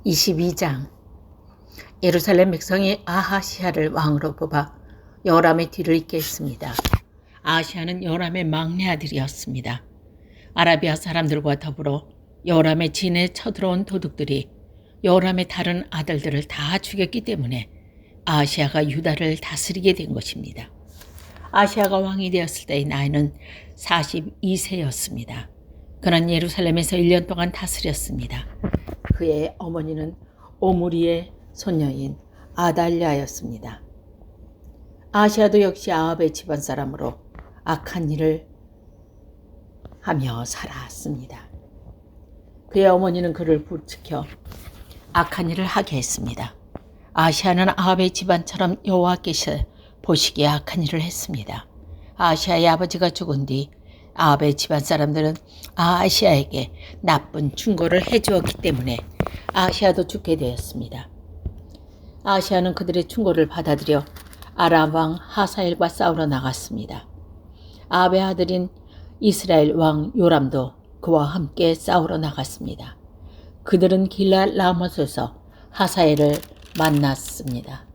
22장. 예루살렘 백성이 아하시야를 왕으로 뽑아 여호람의 뒤를 잇게 했습니다. 아하시야는 여호람의 막내 아들이었습니다. 아라비아 사람들과 더불어 여호람의 진에 쳐들어온 도둑들이 여호람의 다른 아들들을 다 죽였기 때문에 아하시야가 유다를 다스리게 된 것입니다. 아하시야가 왕이 되었을 때의 나이는 42세였습니다. 그는 예루살렘에서 1년 동안 다스렸습니다. 그의 어머니는 오므리의 손녀인 아달랴였습니다. 아하시야도 역시 아합의 집안 사람으로 악한 일을 하며 살았습니다. 그의 어머니는 그를 부추겨 악한 일을 하게 했습니다. 아하시야는 아합의 집안처럼 여호와께서 보시기에 악한 일을 했습니다. 아하시야의 아버지가 죽은 뒤 아합의 집안 사람들은 아하시야에게 나쁜 충고를 해주었기 때문에 아하시야도 죽게 되었습니다. 아하시야는 그들의 충고를 받아들여 아람 왕 하사엘과 싸우러 나갔습니다. 아합의 아들인 이스라엘 왕 요람도 그와 함께 싸우러 나갔습니다. 그들은 길랏 라못에서 하사엘을 만났습니다.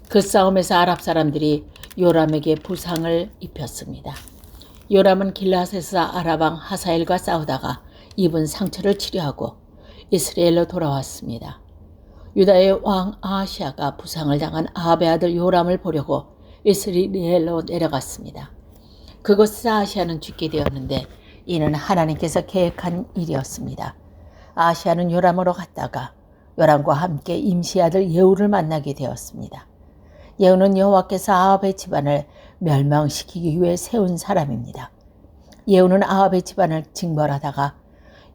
그 싸움에서 아랍 사람들이 요람에게 부상을 입혔습니다. 요람은 길랏에서 아람 왕 하사엘과 싸우다가 입은 상처를 치료하고 이스라엘로 돌아왔습니다. 유다의 왕 아하시야가 부상을 당한 아합의 아들 요람을 보려고 이스라엘로 내려갔습니다. 그곳에서 아하시야는 죽게 되었는데 이는 하나님께서 계획한 일이었습니다. 아하시야는 요람으로 갔다가 요람과 함께 임시 아들 예후를 만나게 되었습니다. 예후는 여호와께서 아합의 집안을 멸망시키기 위해 세운 사람입니다. 예후는 아합의 집안을 징벌하다가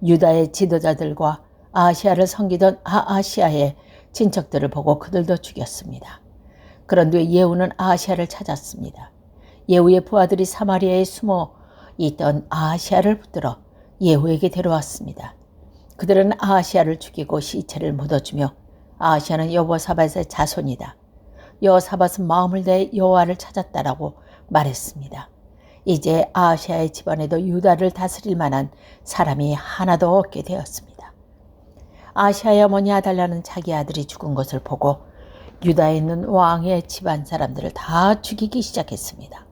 유다의 지도자들과 아하시야를 섬기던 아하시야의 친척들을 보고 그들도 죽였습니다. 그런 뒤에 예후는 아하시야를 찾았습니다. 예후의 부하들이 사마리아에 숨어 있던 아하시야를 붙들어 예후에게 데려왔습니다. 그들은 아하시야를 죽이고 시체를 묻어주며 아하시야는 여호사밧의 자손이다. 여호사밧은 마음을 다해 여호와를 찾았다라고 말했습니다. 이제 아하시야의 집안에도 유다를 다스릴 만한 사람이 하나도 없게 되었습니다. 아하시야의 어머니 아달랴는 자기 아들이 죽은 것을 보고 유다에 있는 왕의 집안 사람들을 다 죽이기 시작했습니다.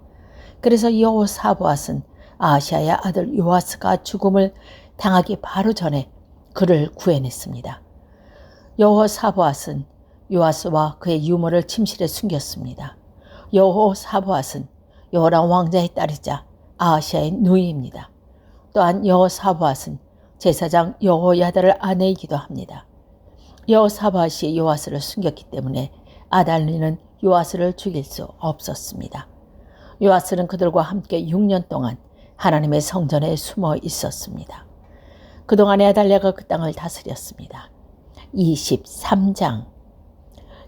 그래서 여호사밧은 아하시야의 아들 요아스가 죽음을 당하기 바로 전에 그를 구해냈습니다. 여호사밧은 요아스와 그의 유모를 침실에 숨겼습니다. 여호사밧은 여호람 왕자의 딸이자 아하시야의 누이입니다. 또한 여호사밧은 제사장 여호야다를 아내이기도 합니다. 여호사밧이 요아스를 숨겼기 때문에 아달랴는 요아스를 죽일 수 없었습니다. 요아스는 그들과 함께 6년 동안 하나님의 성전에 숨어 있었습니다. 그동안에 아달랴가 그 땅을 다스렸습니다. 23장.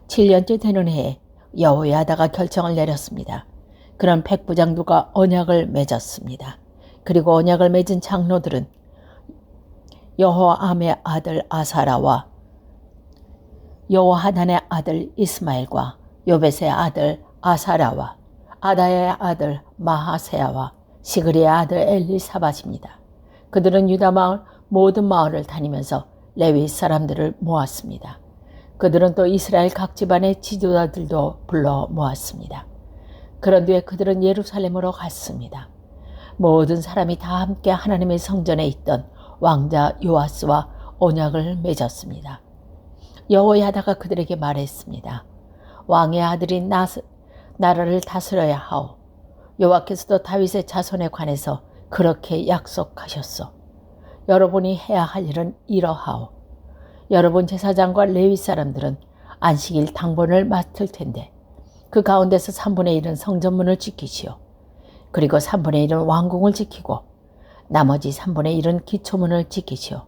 7년째 되는 해에 여호야다가 결정을 내렸습니다. 그런 백부장들과 언약을 맺었습니다. 그리고 언약을 맺은 장로들은 여호암의 아들 아사라와 여호하단의 아들 이스마엘과 요벳의 아들 아사라와 아다야의 아들 마하세야와 시그리의 아들 엘리사밧입니다. 그들은 유다 마을 모든 마을을 다니면서 레위 사람들을 모았습니다. 그들은 또 이스라엘 각 집안의 지도자들도 불러 모았습니다. 그런 뒤에 그들은 예루살렘으로 갔습니다. 모든 사람이 다 함께 하나님의 성전에 있던 왕자 요아스와 언약을 맺었습니다. 여호야다가 그들에게 말했습니다. 왕의 아들이 나라를 다스려야 하오. 여호와께서도 다윗의 자손에 관해서 그렇게 약속하셨소. 여러분이 해야 할 일은 이러하오. 여러분 제사장과 레위 사람들은 안식일 당번을 맡을 텐데 그 가운데서 3분의 1은 성전문을 지키시오. 그리고 3분의 1은 왕궁을 지키고 나머지 3분의 1은 기초문을 지키시오.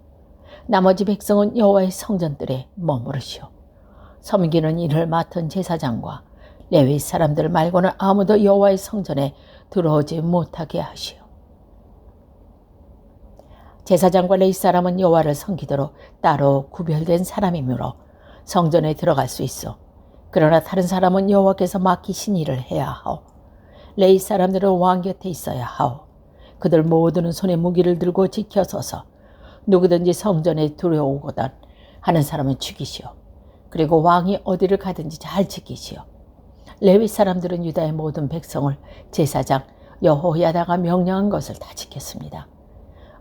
나머지 백성은 여호와의 성전들에 머무르시오. 섬기는 일을 맡은 제사장과 레위 사람들 말고는 아무도 여호와의 성전에 들어오지 못하게 하시오. 제사장과 레위 사람은 여호와를 섬기도록 따로 구별된 사람이므로 성전에 들어갈 수 있어. 그러나 다른 사람은 여호와께서 맡기신 일을 해야 하오. 레위 사람들은 왕 곁에 있어야 하오. 그들 모두는 손에 무기를 들고 지켜서서 누구든지 성전에 들어오거든 하는 사람은 죽이시오. 그리고 왕이 어디를 가든지 잘 지키시오. 레위 사람들은 유다의 모든 백성을 제사장 여호야다가 명령한 것을 다 지켰습니다.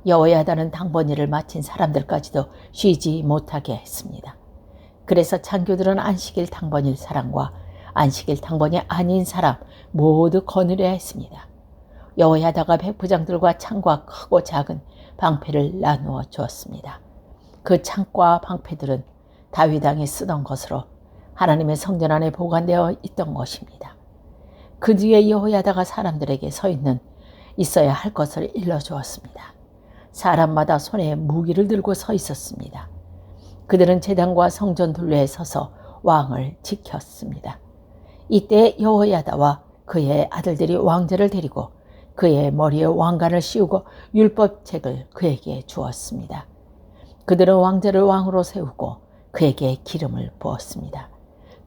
여호야다는 당번일을 마친 사람들까지도 쉬지 못하게 했습니다. 그래서 장교들은 안식일 당번일 사람과 안식일 당번이 아닌 사람 모두 거느려 했습니다. 여호야다가 백부장들과 창과 크고 작은 방패를 나누어 주었습니다. 그 창과 방패들은 다윗 왕이 쓰던 것으로 하나님의 성전 안에 보관되어 있던 것입니다. 그 뒤에 여호야다가 사람들에게 있어야 할 것을 일러주었습니다. 사람마다 손에 무기를 들고 서 있었습니다. 그들은 제단과 성전 둘레에 서서 왕을 지켰습니다. 이때 여호야다와 그의 아들들이 왕제를 데리고 그의 머리에 왕관을 씌우고 율법책을 그에게 주었습니다. 그들은 왕제를 왕으로 세우고 그에게 기름을 부었습니다.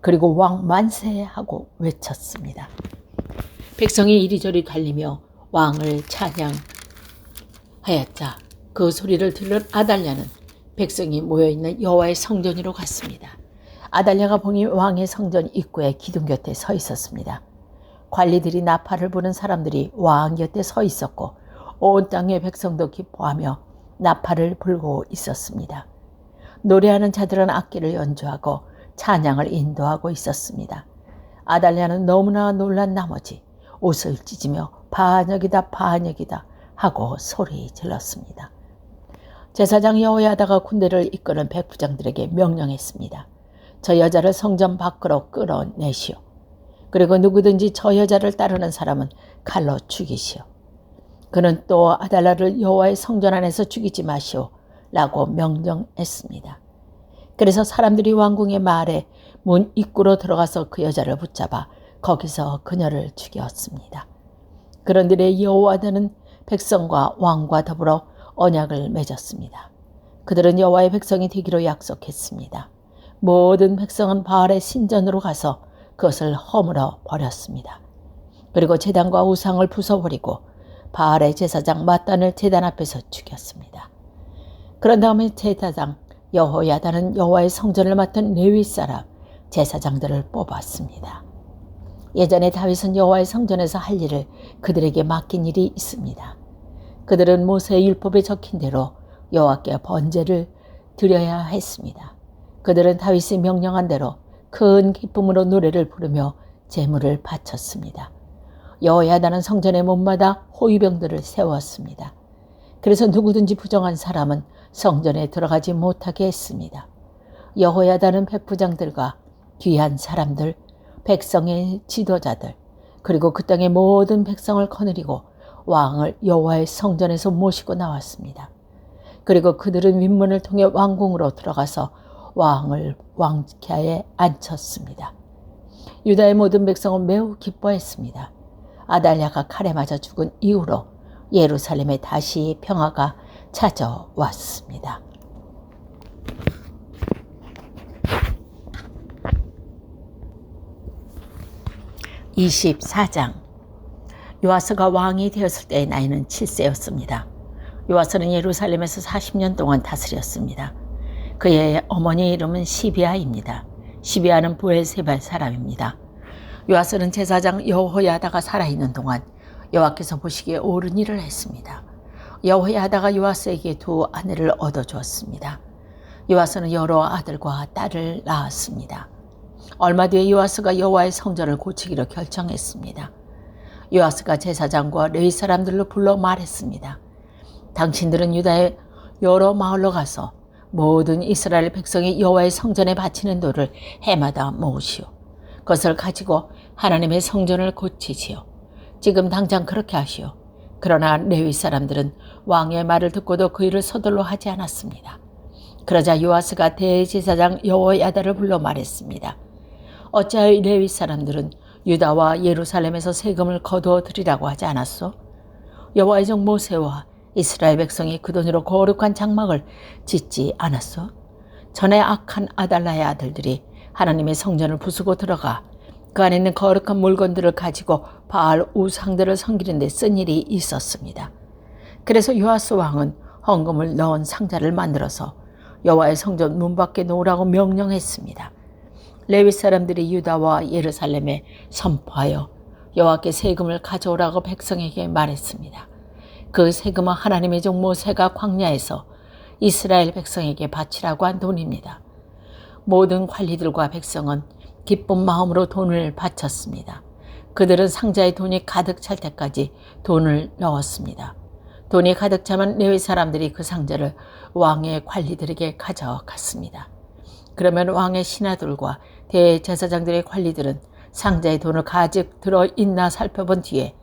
그리고 왕 만세하고 외쳤습니다. 백성이 이리저리 달리며 왕을 찬양하였자 그 소리를 들은 아달랴는 백성이 모여있는 여호와의 성전으로 갔습니다. 아달랴가 보니 왕의 성전 입구에 기둥 곁에 서 있었습니다. 관리들이 나팔을 부는 사람들이 왕 곁에 서 있었고 온 땅의 백성도 기뻐하며 나팔을 불고 있었습니다. 노래하는 자들은 악기를 연주하고 찬양을 인도하고 있었습니다. 아달랴는 너무나 놀란 나머지 옷을 찢으며 반역이다 반역이다 하고 소리 질렀습니다. 제사장 여호야다가 군대를 이끄는 백부장들에게 명령했습니다. 저 여자를 성전 밖으로 끌어내시오. 그리고 누구든지 저 여자를 따르는 사람은 칼로 죽이시오. 그는 또 아달랴를 여호와의 성전 안에서 죽이지 마시오 라고 명령했습니다. 그래서 사람들이 왕궁의 마을에 문 입구로 들어가서 그 여자를 붙잡아 거기서 그녀를 죽였습니다. 그런데 여호와는 백성과 왕과 더불어 언약을 맺었습니다. 그들은 여호와의 백성이 되기로 약속했습니다. 모든 백성은 바알의 신전으로 가서 그것을 허물어 버렸습니다. 그리고 제단과 우상을 부숴버리고 바알의 제사장 마단을 제단 앞에서 죽였습니다. 그런 다음에 제사장 여호야다는 여호와의 성전을 맡은 레위 사람 제사장들을 뽑았습니다. 예전에 다윗은 여호와의 성전에서 할 일을 그들에게 맡긴 일이 있습니다. 그들은 모세의 율법에 적힌 대로 여호와께 번제를 드려야 했습니다. 그들은 다윗이 명령한 대로 큰 기쁨으로 노래를 부르며 제물을 바쳤습니다. 여호야다는 성전의 문마다 호위병들을 세웠습니다. 그래서 누구든지 부정한 사람은 성전에 들어가지 못하게 했습니다. 여호야다는 백부장들과 귀한 사람들, 백성의 지도자들, 그리고 그 땅의 모든 백성을 거느리고 왕을 여호와의 성전에서 모시고 나왔습니다. 그리고 그들은 윗문을 통해 왕궁으로 들어가서 왕을 왕좌에 앉혔습니다. 유다의 모든 백성은 매우 기뻐했습니다. 아달랴가 칼에 맞아 죽은 이후로 예루살렘에 다시 평화가 찾아왔습니다. 24장. 요아스가 왕이 되었을 때의 나이는 7세였습니다. 요아스는 예루살렘에서 40년 동안 다스렸습니다. 그의 어머니 이름은 시비아입니다. 시비아는 브엘세바 사람입니다. 요아스는 제사장 여호야다가 살아있는 동안 여호와께서 보시기에 옳은 일을 했습니다. 여호야다가 요아스에게 두 아내를 얻어주었습니다. 요아스는 여러 아들과 딸을 낳았습니다. 얼마 뒤에 요아스가 여호와의 성전을 고치기로 결정했습니다. 요아스가 제사장과 레위 사람들로 불러 말했습니다. 당신들은 유다의 여러 마을로 가서 모든 이스라엘 백성이 여호와의 성전에 바치는 돌을 해마다 모으시오. 그것을 가지고 하나님의 성전을 고치시오. 지금 당장 그렇게 하시오. 그러나 레위 사람들은 왕의 말을 듣고도 그 일을 서둘러 하지 않았습니다. 그러자 요아스가 대제사장 여호야다를 불러 말했습니다. 어찌하여 레위 사람들은 유다와 예루살렘에서 세금을 거두어 드리라고 하지 않았소? 여호와의 종 모세와 이스라엘 백성이 그 돈으로 거룩한 장막을 짓지 않았소? 전에 악한 아달랴의 아들들이 하나님의 성전을 부수고 들어가 그 안에 있는 거룩한 물건들을 가지고 바알 우상들을 섬기는 데 쓴 일이 있었습니다. 그래서 요아스 왕은 헌금을 넣은 상자를 만들어서 여호와의 성전 문 밖에 놓으라고 명령했습니다. 레위 사람들이 유다와 예루살렘에 선포하여 여호와께 세금을 가져오라고 백성에게 말했습니다. 그 세금은 하나님의 종 모세가 광야에서 이스라엘 백성에게 바치라고 한 돈입니다. 모든 관리들과 백성은 기쁜 마음으로 돈을 바쳤습니다. 그들은 상자에 돈이 가득 찰 때까지 돈을 넣었습니다. 돈이 가득 차면 레위 사람들이 그 상자를 왕의 관리들에게 가져갔습니다. 그러면 왕의 신하들과 대제사장들의 관리들은 상자에 돈을 가득 들어있나 살펴본 뒤에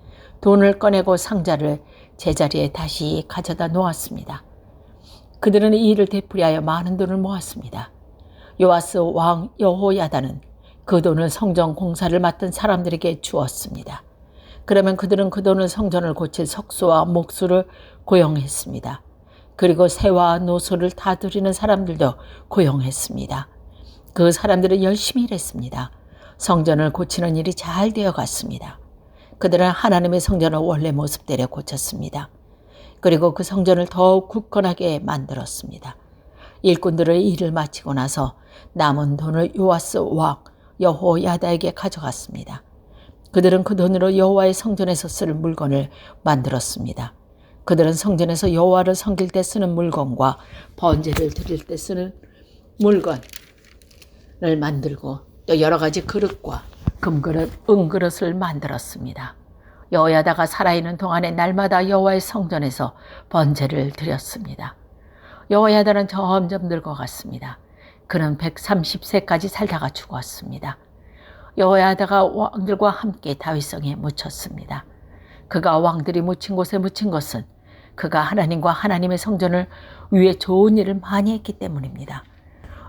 돈을 꺼내고 상자를 제자리에 다시 가져다 놓았습니다. 그들은 이 일을 되풀이하여 많은 돈을 모았습니다. 요아스 왕 여호야다는 그 돈을 성전 공사를 맡은 사람들에게 주었습니다. 그러면 그들은 그 돈을 성전을 고칠 석수와 목수를 고용했습니다. 그리고 새와 노소를 다스리는 사람들도 고용했습니다. 그 사람들은 열심히 일했습니다. 성전을 고치는 일이 잘 되어갔습니다. 그들은 하나님의 성전을 원래 모습대로 고쳤습니다. 그리고 그 성전을 더욱 굳건하게 만들었습니다. 일꾼들의 일을 마치고 나서 남은 돈을 요아스 왕 여호야다에게 가져갔습니다. 그들은 그 돈으로 여호와의 성전에서 쓸 물건을 만들었습니다. 그들은 성전에서 여호와를 섬길 때 쓰는 물건과 번제를 드릴 때 쓰는 물건을 만들고 또 여러 가지 그릇과 금그릇, 은그릇을 만들었습니다. 여호야다가 살아있는 동안에 날마다 여호와의 성전에서 번제를 드렸습니다. 여호야다는 점점 늙어갔습니다. 그는 130세까지 살다가 죽었습니다. 여호야다가 왕들과 함께 다윗성에 묻혔습니다. 그가 왕들이 묻힌 곳에 묻힌 것은 그가 하나님과 하나님의 성전을 위해 좋은 일을 많이 했기 때문입니다.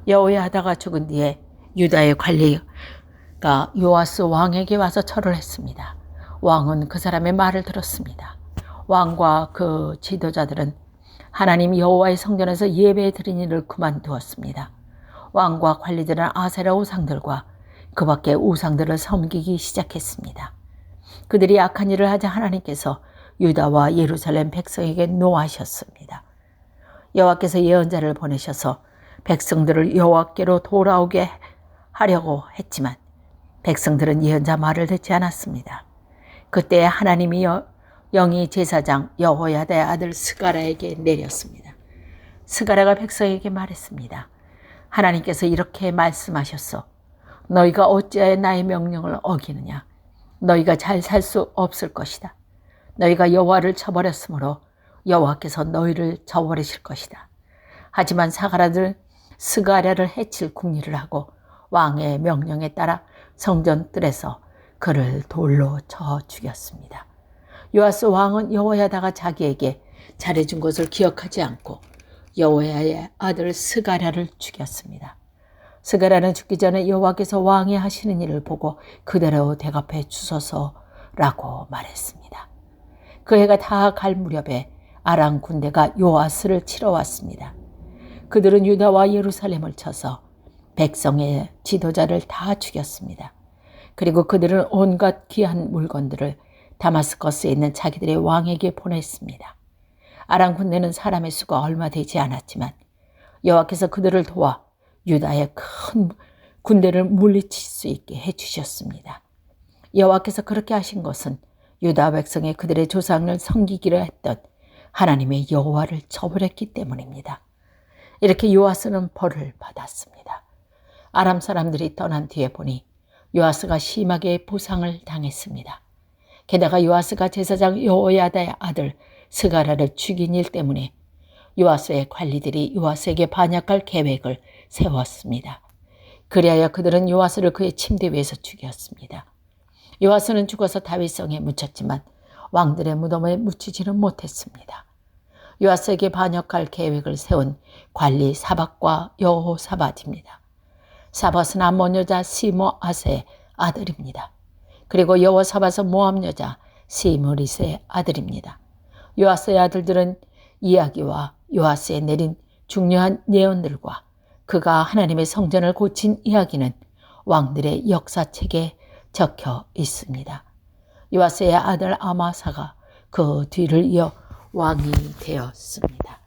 여호야다가 죽은 뒤에 유다의 관리가 요아스 왕에게 와서 절을 했습니다. 왕은 그 사람의 말을 들었습니다. 왕과 그 지도자들은 하나님 여호와의 성전에서 예배 드린 일을 그만두었습니다. 왕과 관리들은 아세라 우상들과 그 밖의 우상들을 섬기기 시작했습니다. 그들이 악한 일을 하자 하나님께서 유다와 예루살렘 백성에게 노하셨습니다. 여호와께서 예언자를 보내셔서 백성들을 여호와께로 돌아오게 하려고 했지만 백성들은 예언자 말을 듣지 않았습니다. 그때 하나님이 영이 제사장 여호야다의 아들 스가랴에게 내렸습니다. 스가랴가 백성에게 말했습니다. 하나님께서 이렇게 말씀하셨어. 너희가 어찌하여 나의 명령을 어기느냐. 너희가 잘 살 수 없을 것이다. 너희가 여호와를 저버렸으므로 여호와께서 너희를 저버리실 것이다. 하지만 사가랴들은 스가랴를 해칠 궁리를 하고 왕의 명령에 따라 성전 뜰에서 그를 돌로 쳐 죽였습니다. 요아스 왕은 여호야다가 자기에게 잘해준 것을 기억하지 않고 여호야의 아들 스가랴를 죽였습니다. 스가랴는 죽기 전에 여호와께서 왕이 하시는 일을 보고 그대로 대갚해 주소서라고 말했습니다. 그 해가 다 갈 무렵에 아람 군대가 요아스를 치러 왔습니다. 그들은 유다와 예루살렘을 쳐서 백성의 지도자를 다 죽였습니다. 그리고 그들은 온갖 귀한 물건들을 다마스커스에 있는 자기들의 왕에게 보냈습니다. 아람 군대는 사람의 수가 얼마 되지 않았지만 여호와께서 그들을 도와 유다의 큰 군대를 물리칠 수 있게 해주셨습니다. 여호와께서 그렇게 하신 것은 유다 백성이 그들의 조상을 섬기기로 했던 하나님의 여호와를 저버렸기 때문입니다. 이렇게 요아스는 벌을 받았습니다. 아람 사람들이 떠난 뒤에 보니 요아스가 심하게 부상을 당했습니다. 게다가 요아스가 제사장 여호야다의 아들 스가랴를 죽인 일 때문에 요아스의 관리들이 요아스에게 반역할 계획을 세웠습니다. 그리하여 그들은 요아스를 그의 침대 위에서 죽였습니다. 요아스는 죽어서 다윗성에 묻혔지만 왕들의 무덤에 묻히지는 못했습니다. 요아스에게 반역할 계획을 세운 관리 사밧과 여호사밧입니다. 사밧은 암몬 여자 시므앗의 아들입니다. 그리고 여호사밧은 모압 여자 시므릿의 아들입니다. 요아스의 아들들은 이야기와 요아스에 내린 중요한 예언들과 그가 하나님의 성전을 고친 이야기는 왕들의 역사책에 적혀 있습니다. 요아스의 아들 아마사가 그 뒤를 이어 왕이 되었습니다.